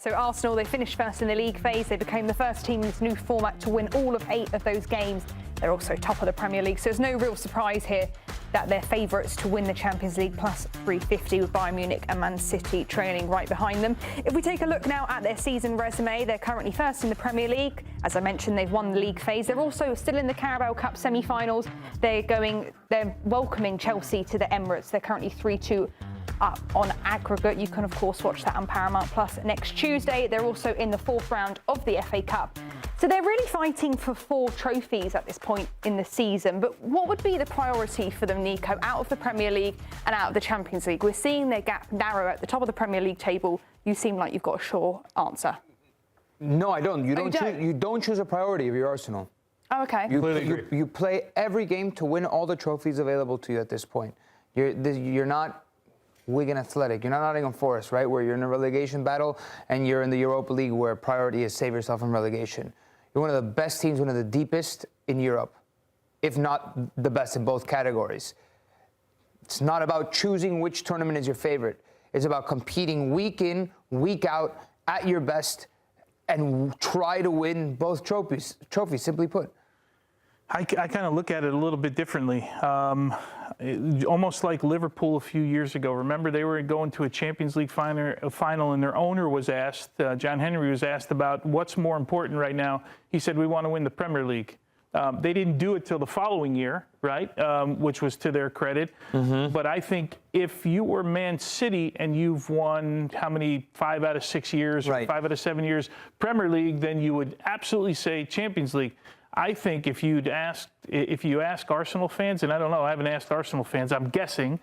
So Arsenal, they finished first in the league phase. They became the first team in this new format to win all of 8 of those games. They're also top of the Premier League, so there's no real surprise here that they're favourites to win the Champions League, plus 350 with Bayern Munich and Man City trailing right behind them. If we take a look now at their season resume, they're currently first in the Premier League. As I mentioned, they've won the league phase. They're also still in the Carabao Cup semi-finals. They're welcoming Chelsea to the Emirates. They're currently 3-2 up on aggregate. You can, of course, watch that on Paramount Plus next Tuesday. They're also in the 4th round of the FA Cup. So they're really fighting for 4 trophies at this point in the season. But what would be the priority for them, Nico, out of the Premier League and out of the Champions League? We're seeing their gap narrow at the top of the Premier League table. You seem like you've got a sure answer. No, I don't. You don't choose a priority if you're Arsenal. Oh, okay. You play every game to win all the trophies available to you at this point. You're not Wigan Athletic. You're not Nottingham Forest, right, where you're in a relegation battle and you're in the Europa League where priority is save yourself from relegation. You're one of the best teams, one of the deepest in Europe, if not the best in both categories. It's not about choosing which tournament is your favorite. It's about competing week in, week out, at your best, and try to win both trophies, simply put. I kind of look at it a little bit differently. Almost like Liverpool a few years ago. Remember, they were going to a Champions League final, and their owner was asked, John Henry was asked about what's more important right now. He said, we want to win the Premier League. They didn't do it till the following year, right, which was to their credit. Mm-hmm. But I think if you were Man City and you've won how many, 5 out of 6 years, right, or 5 out of 7 years Premier League, then you would absolutely say Champions League. I think if you ask Arsenal fans, and I don't know, I haven't asked Arsenal fans, I'm guessing,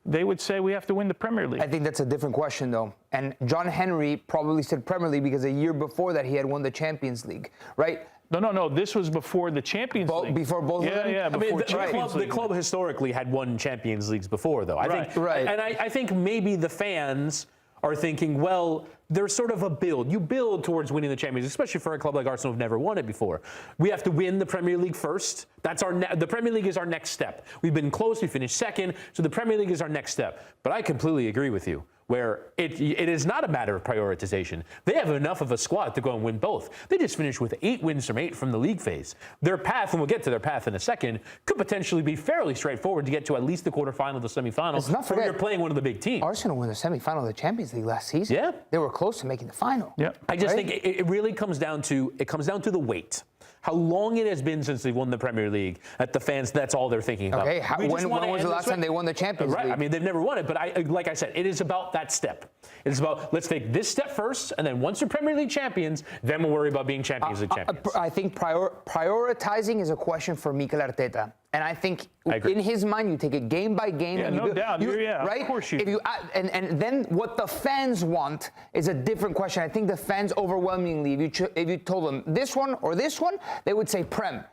they would say we have to win the Premier League. I think that's a different question, though. And John Henry probably said Premier League because a year before that he had won the Champions League, right? No. This was before the Champions League. Before both of them? Yeah, before the club historically had won Champions Leagues before, though. I think maybe the fans are thinking, well, there's sort of a build. You build towards winning the Champions League, especially for a club like Arsenal who've never won it before. We have to win the Premier League first. That's the Premier League is our next step. We've been close. We finished second. So the Premier League is our next step. But I completely agree with you, where it is not a matter of prioritization. They have enough of a squad to go and win both. They just finished with 8 wins from 8 from the league phase. Their path, and we'll get to their path in a second, could potentially be fairly straightforward to get to at least the quarterfinal, the semifinals, where you're playing one of the big teams. Arsenal won the semifinal of the Champions League last season. Yeah. They were close to making the final. Yeah. I just think it really comes down to the weight. How long it has been since they've won the Premier League that the fans, that's all they're thinking about. Okay, when was the last time they won the Champions League? I mean, they've never won it, but like I said, it is about that step. It's about, let's take this step first, and then once we're Premier League champions, then we'll worry about being Champions League champions. I think prioritizing is a question for Mikel Arteta. And I think in his mind, you take it game by game. Yeah, no doubt. Right? Of course you. And then what the fans want is a different question. I think the fans overwhelmingly, if you told them this one or this one, they would say Prem.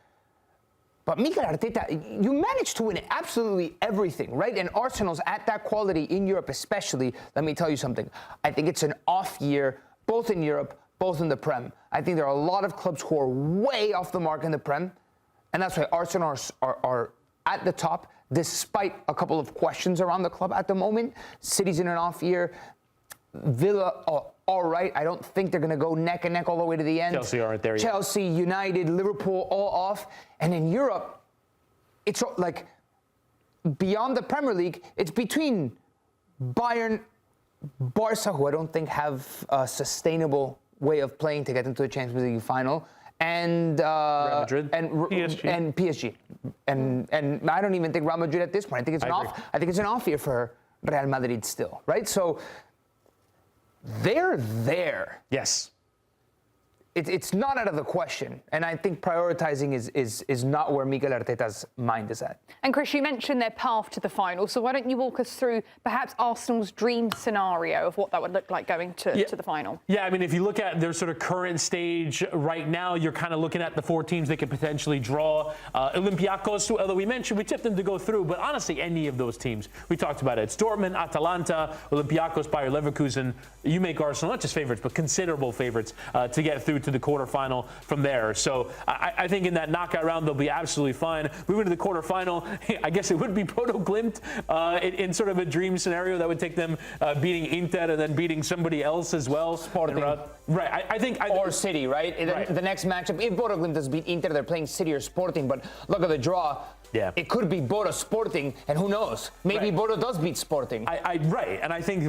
But Mikel Arteta, you managed to win absolutely everything, right? And Arsenal's at that quality in Europe especially. Let me tell you something. I think it's an off year, both in Europe, both in the Prem. I think there are a lot of clubs who are way off the mark in the Prem. And that's why Arsenal are at the top, despite a couple of questions around the club at the moment. City's in an off year. Villa, all right. I don't think they're going to go neck and neck all the way to the end. Chelsea aren't there yet. Chelsea, United, Liverpool, all off. And in Europe, it's like beyond the Premier League, it's between Bayern, Barca, who I don't think have a sustainable way of playing to get into the Champions League final, and Real Madrid, and PSG, and I don't even think Real Madrid at this point. I think it's an off year for Real Madrid still, right? So they're there. Yes. It's not out of the question, and I think prioritizing is not where Mikel Arteta's mind is at. And Chris, you mentioned their path to the final, so why don't you walk us through perhaps Arsenal's dream scenario of what that would look like going to the final? Yeah, I mean, if you look at their sort of current stage right now, you're kind of looking at the 4 teams they could potentially draw. Olympiacos, although we tipped them to go through, but honestly, any of those teams, we talked about it. It's Dortmund, Atalanta, Olympiacos, Bayer Leverkusen. You make Arsenal not just favorites, but considerable favorites to get through to the quarterfinal from there. So I think in that knockout round, they'll be absolutely fine. Moving to the quarterfinal, I guess it would be Bodo Glimt in sort of a dream scenario that would take them beating Inter and then beating somebody else as well. Sporting. Right. I think. Or City, right? The next matchup, if Bodo Glimt does beat Inter, they're playing City or Sporting. But look at the draw. Yeah. It could be Bodo Sporting, and who knows? Maybe Bodo does beat Sporting. Right. And I think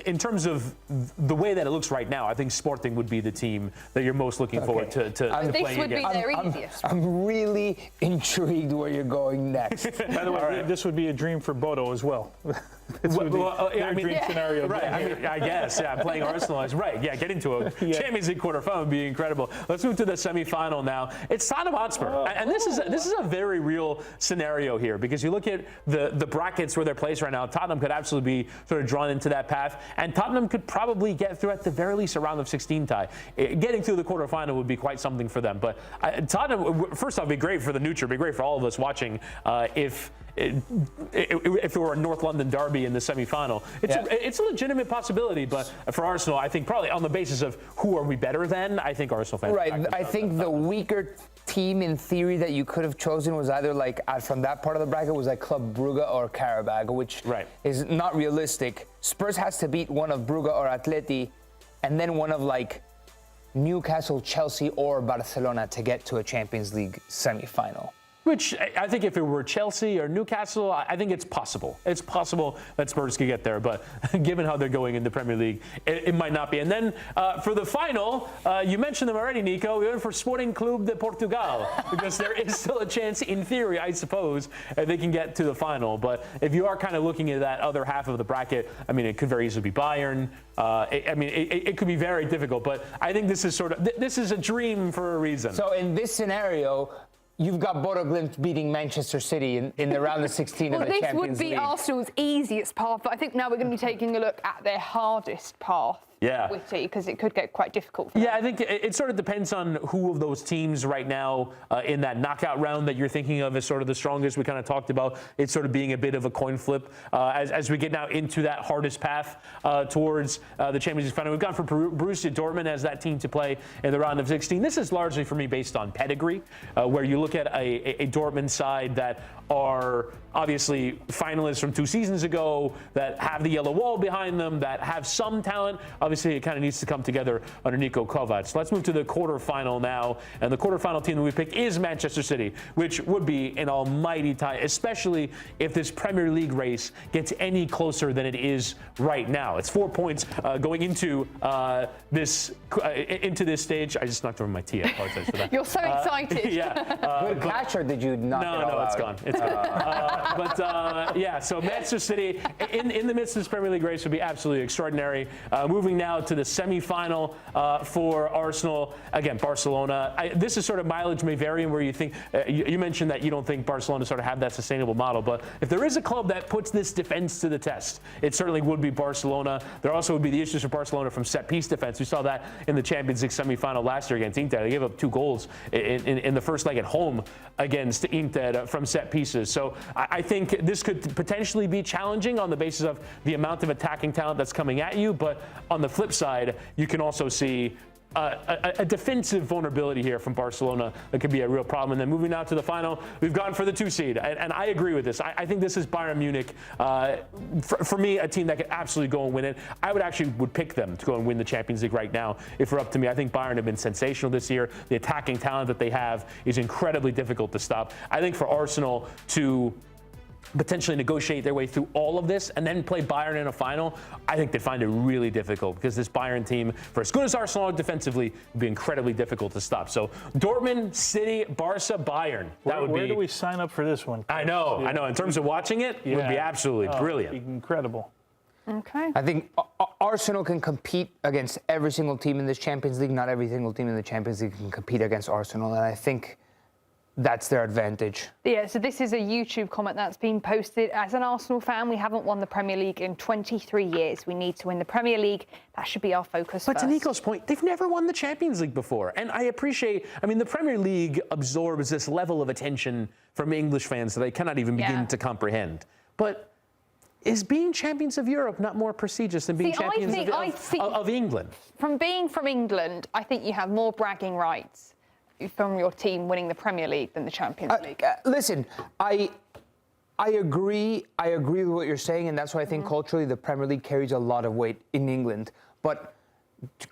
in terms of the way that it looks right now, I think Sporting would be the team that you're most looking forward to playing This would be their easiest. I'm really intrigued where you're going next. By the way, this would be a dream for Bodo as well. This would be their dream scenario. Right. I guess. Yeah. Playing Arsenal is right. Yeah. Getting to a Champions League quarterfinal would be incredible. Let's move to the semifinal now. It's Tottenham Hotspur, and this is a very real scenario here because you look at the brackets where they're placed right now. Tottenham could absolutely be sort of drawn into that path, and Tottenham could probably get through at the very least a round of 16 tie. Getting through the quarterfinal would be quite something for them. But Tottenham, first off, would be great for the neutral, be great for all of us watching if it were a North London derby in the semi-final. It's a legitimate possibility, but for Arsenal, I think probably on the basis of who are we better than, I think Arsenal fans. Right. I think the weaker team in theory that you could have chosen was either like from that part of the bracket was like Club Brugge or Carabao, which is not realistic. Spurs has to beat one of Brugge or Atleti, and then one of like Newcastle, Chelsea, or Barcelona to get to a Champions League semi-final. Which I think if it were Chelsea or Newcastle, I think it's possible. It's possible that Spurs could get there, but given how they're going in the Premier League, it might not be. And then for the final, you mentioned them already, Nico. We went for Sporting Clube de Portugal because there is still a chance, in theory, I suppose, they can get to the final. But if you are kind of looking at that other half of the bracket, I mean, it could very easily be Bayern. It could be very difficult. But I think this is this is a dream for a reason. So in this scenario, you've got Bodo Glimt beating Manchester City in the round of 16 of the Champions League. Well, this would be Arsenal's easiest path, but I think now we're going to be taking a look at their hardest path. Yeah. Witty, because it could get quite difficult for them. Yeah, I think it sort of depends on who of those teams right now in that knockout round that you're thinking of as sort of the strongest. We kind of talked about it sort of being a bit of a coin flip as we get now into that hardest path towards the Champions League final. We've gone for Borussia Dortmund as that team to play in the round of 16. This is largely for me based on pedigree, where you look at a Dortmund side that are obviously finalists from 2 seasons ago, that have the yellow wall behind them, that have some talent. Obviously, it kind of needs to come together under Nico Kovac. So let's move to the quarterfinal now. And the quarterfinal team that we picked is Manchester City, which would be an almighty tie, especially if this Premier League race gets any closer than it is right now. It's 4 points going into this stage. I just knocked over my tea. I apologize for that. You're so excited. Good catch, or did you knock it all No, it's out? gone. It's gone. So Manchester City in the midst of this Premier League race would be absolutely extraordinary. Moving now to the semi-final for Arsenal. Again, Barcelona. This is sort of mileage may vary where you think, you mentioned that you don't think Barcelona sort of have that sustainable model, but if there is a club that puts this defense to the test, it certainly would be Barcelona. There also would be the issues for Barcelona from set-piece defense. We saw that in the Champions League semi-final last year against Inter. They gave up 2 goals in the first leg at home against Inter from set pieces. So I think this could potentially be challenging on the basis of the amount of attacking talent that's coming at you, but on the flip side, you can also see a defensive vulnerability here from Barcelona that could be a real problem. And then moving now to the final, we've gone for the 2 seed. And I agree with this. I think this is Bayern Munich. For me, a team that could absolutely go and win it. I would pick them to go and win the Champions League right now if we're up to me. I think Bayern have been sensational this year. The attacking talent that they have is incredibly difficult to stop. I think for Arsenal to potentially negotiate their way through all of this and then play Bayern in a final, I think they'd find it really difficult because this Bayern team, for as good as Arsenal are defensively, would be incredibly difficult to stop. So Dortmund, City, Barca, Bayern. Where do we sign up for this one? I know. In terms of watching it, it would be absolutely brilliant. It'd be incredible. Okay. I think Arsenal can compete against every single team in this Champions League. Not every single team in the Champions League can compete against Arsenal, and I think that's their advantage. Yeah, so this is a YouTube comment that's been posted. As an Arsenal fan, we haven't won the Premier League in 23 years. We need to win the Premier League. That should be our focus But first. to Nico's point, they've never won the Champions League before. And I appreciate, the Premier League absorbs this level of attention from English fans that they cannot even begin to comprehend. But Is being champions of Europe not more prestigious than being champions of England? From being from England, I think you have more bragging rights from your team winning the Premier League than the Champions League. Listen, I agree. I agree with what you're saying, and that's why I think culturally the Premier League carries a lot of weight in England. But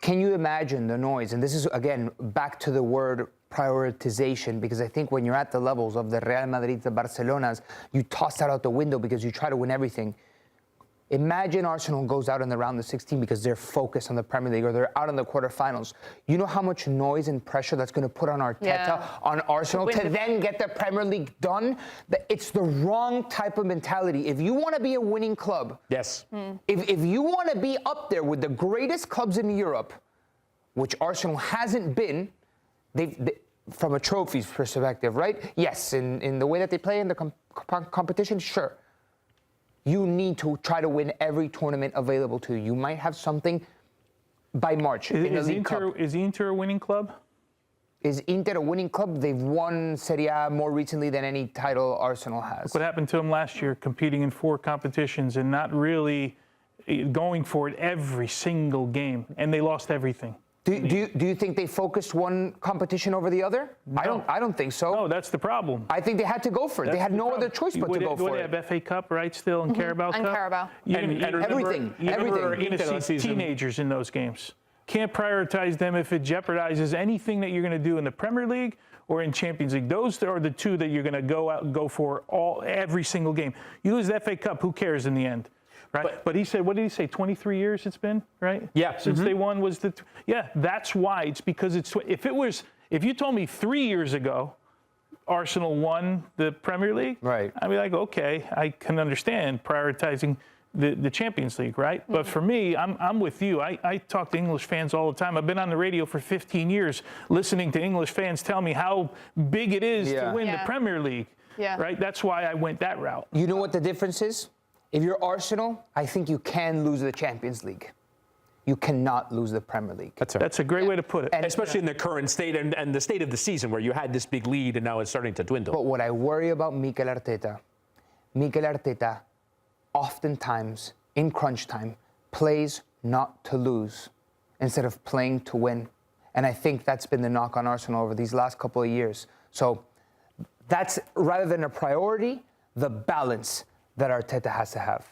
can you imagine the noise? And this is, again, back to the word prioritization, because I think when you're at the levels of the Real Madrid, the Barcelonas, you toss that out the window because you try to win everything. Imagine Arsenal goes out in the round of 16 because they're focused on the Premier League, or they're out in the quarterfinals. You know how much noise and pressure that's going to put on Arteta, on Arsenal, to then get the Premier League done? It's the wrong type of mentality. If you want to be a winning club, yes. If you want to be up there with the greatest clubs in Europe, which Arsenal hasn't been, from a trophies perspective, right? Yes, in the way that they play in the competition, sure. You need to try to win every tournament available to you. You might have something by March in the League Cup. Is Inter a winning club? Is Inter a winning club? They've won Serie A more recently than any title Arsenal has. What happened to them last year, competing in 4 competitions and not really going for it every single game, and they lost everything. Do you think they focused one competition over the other? No. I don't think so. No, that's the problem. I think they had to go for it. They had no other choice but to go for it. They have FA Cup, right, still, and Carabao Cup? And Carabao. And everything. You're going to see teenagers in those games. Can't prioritize them if it jeopardizes anything that you're going to do in the Premier League or in Champions League. Those are the two that you're going to go out and go for every single game. You lose the FA Cup, who cares in the end? Right? But he said, what did he say? 23 years it's been, right? Yeah. Since they won was the. Yeah, that's why. It's because it's. If you told me 3 years ago, Arsenal won the Premier League, right? I'd be like, okay, I can understand prioritizing the Champions League, right? But for me, I'm with you. I talk to English fans all the time. I've been on the radio for 15 years, listening to English fans tell me how big it is to win the Premier League. Yeah. Right. That's why I went that route. You know what the difference is? If you're Arsenal, I think you can lose the Champions League. You cannot lose the Premier League. That's a great way to put it. And especially in the current state and the state of the season where you had this big lead and now it's starting to dwindle. But what I worry about Mikel Arteta oftentimes, in crunch time, plays not to lose instead of playing to win. And I think that's been the knock on Arsenal over these last couple of years. So that's, rather than a priority, the balance that Arteta has to have.